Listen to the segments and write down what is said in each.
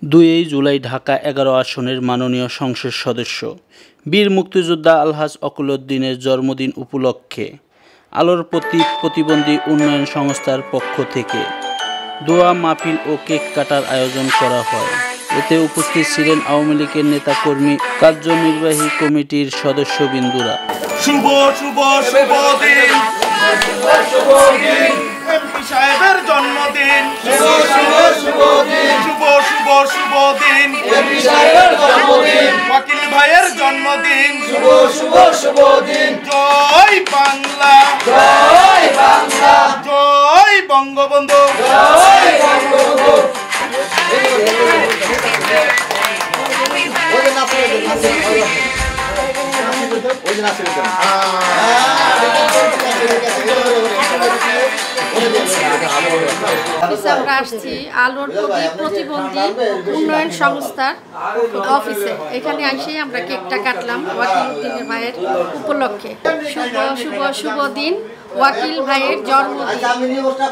2 জুলাই ঢাকা 11 আসনের মাননীয় সংসদ সদস্য বীর মুক্তিযোদ্ধা আলহাজ ওয়াকিলউদ্দিনের জন্মদিন উপলক্ষে আলোর প্রতীক প্রতিবন্ধী উন্নয়ন সংস্থার পক্ষ থেকে দোয়া মাহফিল ও কেক কাটার আয়োজন করা হয়। এতে উপস্থিত ছিলেন আওয়ামী লীগের নেতাকর্মী, কার্যনির্বাহী কমিটির সদস্যবৃন্দরা। শুভ শুভ শুভ দিন, এমপি সাহেবের জন্মদিন। শুভ শুভ শুভ দিন, শুভ শুভ শুভ দিন, এমপি সাহেবের জন্মদিন। ওয়াকিল ভাইয়ের জন্মদিন। শুভ শুভ শুভ দিন। জয় বাংলা, জয় বাংলা, জয় বঙ্গবন্ধু, জয় বঙ্গবন্ধু। আমরা আসছি আলোর প্রতিবন্ধী উন্নয়ন সংস্থার অফিসে। এখানে এসে আমরা কেকটা কাটলাম ওয়াকিলউদ্দিনের ভাইয়ের উপলক্ষে। শুভ শুভ শুভ দিন, ওয়াকিল ভাইয়ের জন্মদিন।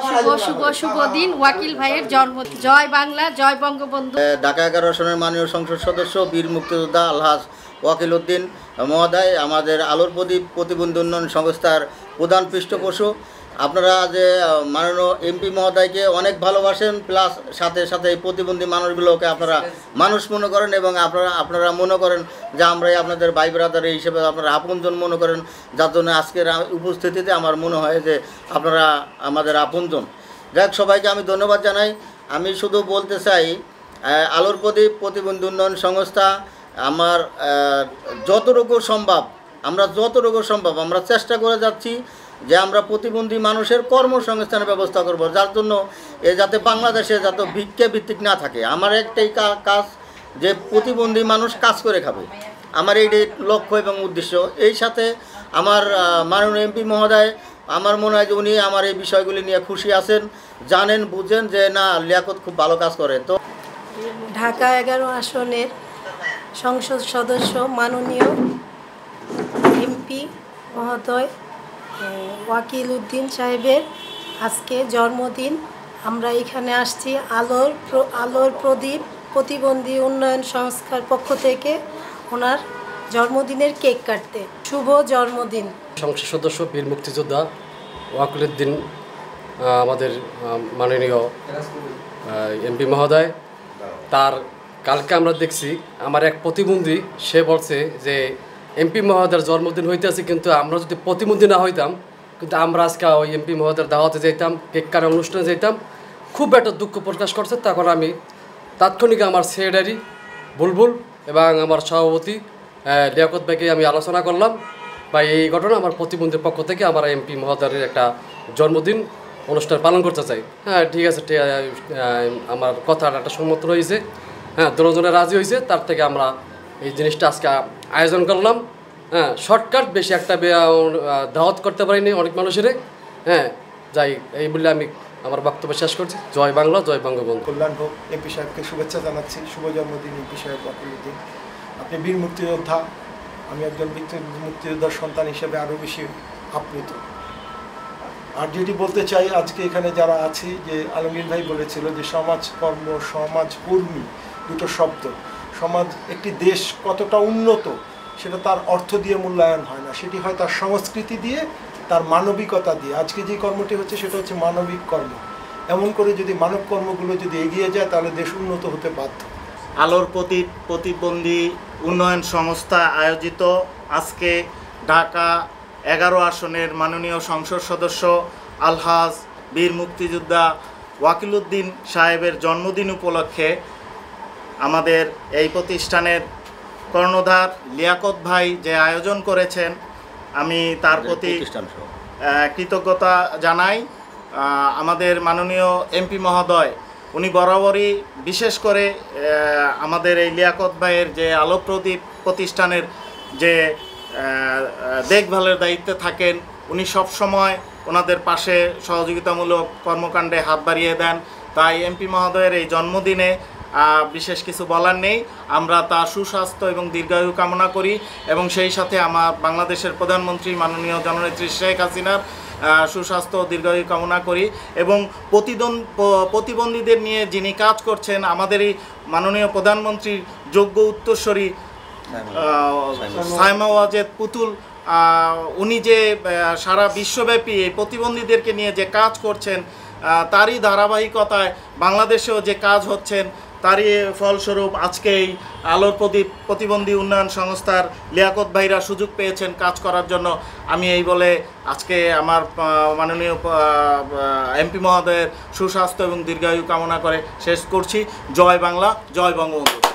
শুভ শুভ শুভ দিন, ওয়াকিল ভাইয়ের জন্মদিন। জয় বাংলা, জয় বঙ্গবন্ধু। ঢাকা 11 আসনের মাননীয় সংসদ সদস্য বীর মুক্তিযোদ্ধা আলহাজ ওয়াকিলউদ্দিন মহোদয় আমাদের আলোর প্রদীপ প্রতিবন্ধী উন্নয়ন সংস্থার প্রধান পৃষ্ঠপোষক। আপনারা যে মাননীয় এমপি মহোদয়কে অনেক ভালোবাসেন, প্লাস সাথে সাথে এই প্রতিবন্ধী মানুষগুলোকে আপনারা মানুষ মনে করেন এবং আপনারা মনে করেন যে আমরাই আপনাদের ভাই ব্রাদার হিসেবে আপনারা আপনজন মনে করেন, যার জন্য আজকের উপস্থিতিতে আমার মনে হয় যে আপনারা আমাদের আপনজন। যাক, সবাইকে আমি ধন্যবাদ জানাই। আমি শুধু বলতে চাই আলোর প্রদীপ প্রতিবন্ধী উন্নয়ন সংস্থা আমার যতটুকু সম্ভব আমরা চেষ্টা করে যাচ্ছি যে আমরা প্রতিবন্ধী মানুষের কর্মসংস্থানের ব্যবস্থা করব, যার জন্য যাতে বাংলাদেশে যাতে ভিক্ষা ভিত্তিক না থাকে। আমার একটাই কাজ যে প্রতিবন্ধী মানুষ কাজ করে খাবে, আমার এইটাই লক্ষ্য এবং উদ্দেশ্য। এই সাথে আমার মাননীয় এমপি মহোদয়, আমার মনে হয় যে উনি আমার এই বিষয়গুলি নিয়ে খুশি আছেন, জানেন, বুঝেন যে না, লিয়াকত খুব ভালো কাজ করে। তো ঢাকা 11 আসনের সংসদ সদস্য মাননীয় এমপি মহোদয় ওয়াকিলউদ্দিন সাহেবের আজকে জন্মদিন। আমরা এখানে আসছি আলোর প্রদীপ প্রতিবন্ধী উন্নয়ন সংস্থার পক্ষ থেকে ওনার জন্মদিনের কেক কাটতে। শুভ জন্মদিন। সংসদ সদস্য বীর মুক্তিযোদ্ধা ওয়াকিলউদ্দিন আমাদের মাননীয় এমপি মহোদয়, তার কালকে আমরা দেখছি আমার এক প্রতিবন্ধী, সে বলছে যে এমপি মহোদয়ের জন্মদিন হইতেছে, কিন্তু আমরা যদি প্রতিবন্ধী না হইতাম কিন্তু আমরা আজকে ওই এমপি মহোদয়ের দাওয়াতে যাইতাম, কেক কাটার অনুষ্ঠানে যাইতাম। খুব একটা দুঃখ প্রকাশ করছে। তখন আমি তাৎক্ষণিক আমার সেক্রেটারি বুলবুল এবং আমার সভাপতি লিয়াকত ভাইকে আমি আলোচনা করলাম, বা এই ঘটনা আমার প্রতিবন্ধীর পক্ষ থেকে আমার এমপি মহোদয়ের একটা জন্মদিন অনুষ্ঠান পালন করতে চাই। হ্যাঁ, ঠিক আছে, আমার কথাটা একটা সম্মত হয়েছে। হ্যাঁ, দুজনে রাজি হয়েছে। তার থেকে আমরা এই জিনিসটা আজকে আয়োজন করলাম। হ্যাঁ, শর্টকাট, বেশি একটা দাওয়াত করতে পারিনি অনেক মানুষের। হ্যাঁ, যাই এই বলে আমি আমার বক্তব্য শেষ করছি। জয় বাংলা, জয় বঙ্গবন্ধু। কল্যাণ হোক। এমপি সাহেবকে শুভেচ্ছা জানাচ্ছি। শুভ জন্মদিন এমপি সাহেব ওয়াকিলউদ্দিন। আপনি বীর মুক্তিযোদ্ধা, আমি একজন মুক্তিযোদ্ধার সন্তান হিসেবে আরও বেশি আপ্লুত। আর যেটি বলতে চাই, আজকে এখানে যারা আছি, যে আলমগীর ভাই বলেছিল যে সমাজকর্ম, সমাজকর্মী দুটো শব্দ। সমাজ, একটি দেশ কতটা উন্নত সেটা তার অর্থ দিয়ে মূল্যায়ন হয় না, সেটি হয় তার সংস্কৃতি দিয়ে, তার মানবিকতা দিয়ে। আজকে যে কর্মটি হচ্ছে সেটা হচ্ছে মানবিক কর্ম। এমন করে যদি মানব কর্মগুলো যদি এগিয়ে যায় তাহলে দেশ উন্নত হতে বাধ্য। আলোর প্রদীপ প্রতিবন্ধী উন্নয়ন সংস্থা আয়োজিত আজকে ঢাকা 11 আসনের মাননীয় সংসদ সদস্য আলহাজ বীর মুক্তিযোদ্ধা ওয়াকিলউদ্দিন সাহেবের জন্মদিন উপলক্ষে আমাদের এই প্রতিষ্ঠানের কর্ণধার লিয়াকত ভাই যে আয়োজন করেছেন, আমি তার প্রতি কৃতজ্ঞতা জানাই। আমাদের মাননীয় এমপি মহোদয় উনি বরাবরই, বিশেষ করে আমাদের এই লিয়াকত ভাইয়ের যে আলো প্রদীপ প্রতিষ্ঠানের যে দেখভালের দায়িত্বে থাকেন, উনি সব সময় ওনাদের পাশে সহযোগিতামূলক কর্মকাণ্ডে হাত বাড়িয়ে দেন। তাই এমপি মহোদয়ের এই জন্মদিনে বিশেষ কিছু বলার নেই। আমরা তার সুস্বাস্থ্য এবং দীর্ঘায়ু কামনা করি এবং সেই সাথে আমার বাংলাদেশের প্রধানমন্ত্রী মাননীয় জননেত্রী শেখ হাসিনার সুস্বাস্থ্য ও দীর্ঘায়ু কামনা করি। এবং প্রতিবন্ধীদের নিয়ে যিনি কাজ করছেন আমাদেরই মাননীয় প্রধানমন্ত্রীর যোগ্য উত্তরসূরি সাইমা ওয়াজেদ পুতুল, উনি যে সারা বিশ্বব্যাপী এই প্রতিবন্ধীদেরকে নিয়ে যে কাজ করছেন তারই ধারাবাহিকতায় বাংলাদেশেও যে কাজ হচ্ছেন তারই ফলস্বরূপ আজকে এই আলোর প্রদীপ প্রতিবন্ধী উন্নয়ন সংস্থার লিয়াকত ভাইরা সুযোগ পেয়েছেন কাজ করার জন্য। আমি এই বলে আজকে আমার মাননীয় এমপি মহোদয়ের সুস্বাস্থ্য এবং দীর্ঘায়ু কামনা করে শেষ করছি। জয় বাংলা, জয় বঙ্গবন্ধু।